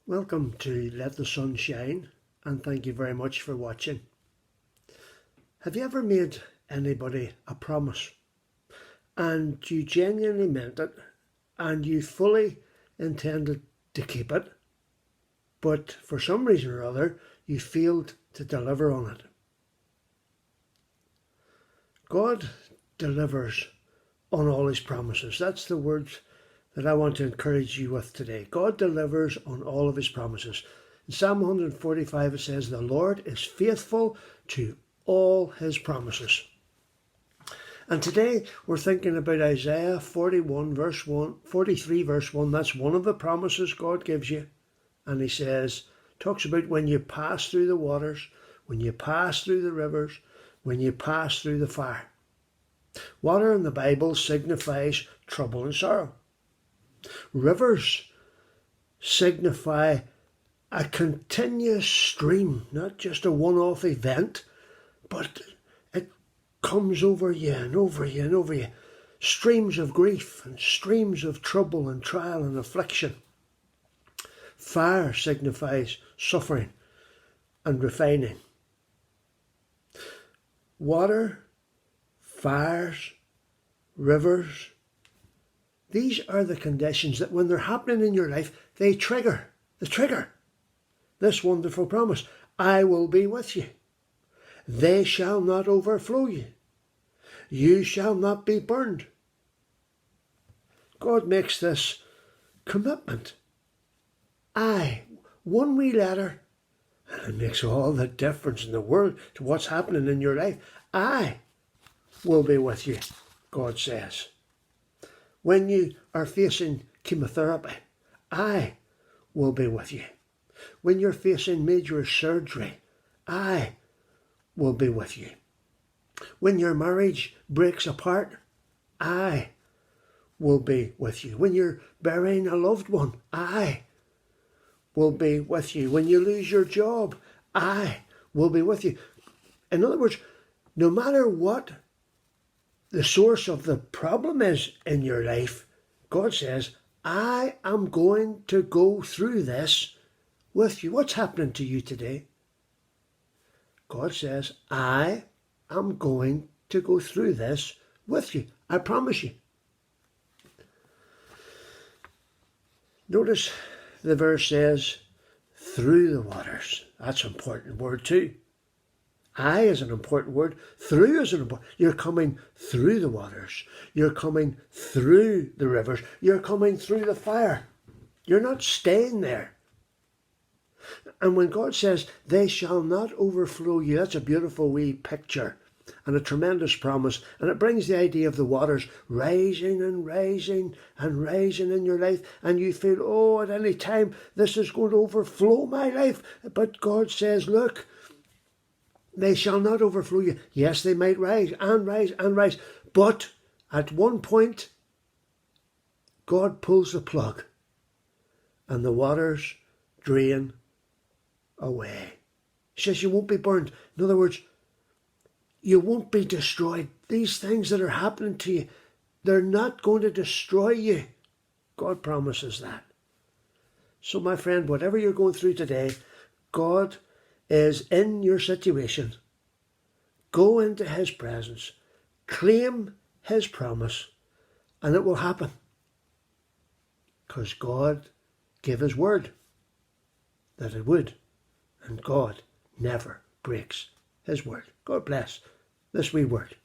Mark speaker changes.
Speaker 1: Welcome to Let the Sun Shine, and thank you very much for watching. Have you ever made anybody a promise and you genuinely meant it and you fully intended to keep it, but for some reason or other you failed to deliver on it? God delivers on all his promises. That's the words that I want to encourage you with today. God delivers on all of his promises. In Psalm 145 it says, "The Lord is faithful to all his promises." And today we're thinking about Isaiah 41 verse 1, 43 verse 1. That's one of the promises God gives you. And he says, talks about when you pass through the waters, when you pass through the rivers, when you pass through the fire. Water in the Bible signifies trouble and sorrow. Rivers signify a continuous stream, not just a one-off event, but it comes over you and over you and over you. Streams of grief and streams of trouble and trial and affliction. Fire signifies suffering and refining. Water, fires, rivers, these are the conditions that when they're happening in your life, they trigger this wonderful promise. I will be with you. They shall not overflow you. You shall not be burned. God makes this commitment. One wee letter, and it makes all the difference in the world to what's happening in your life. I will be with you, God says. When you are facing chemotherapy, I will be with you. When you're facing major surgery, I will be with you. When your marriage breaks apart, I will be with you. When you're burying a loved one, I will be with you. When you lose your job, I will be with you. In other words, no matter what the source of the problem is in your life, God says, I am going to go through this with you. What's happening to you today? God says, I am going to go through this with you. I promise you. Notice the verse says, through the waters. That's an important word too. I is an important word. Through is an important. You're coming through the waters. You're coming through the rivers. You're coming through the fire. You're not staying there. And when God says, they shall not overflow you, that's a beautiful wee picture and a tremendous promise. And it brings the idea of the waters rising and rising and rising in your life. And you feel, oh, at any time, this is going to overflow my life. But God says, look, they shall not overflow you. Yes, they might rise and rise and rise. But at one point, God pulls the plug and the waters drain away. He says you won't be burned. In other words, you won't be destroyed. These things that are happening to you, they're not going to destroy you. God promises that. So my friend, whatever you're going through today, God is in your situation. Go into his presence, claim his promise, and it will happen. Because God gave his word that it would, and God never breaks his word. God bless this wee word.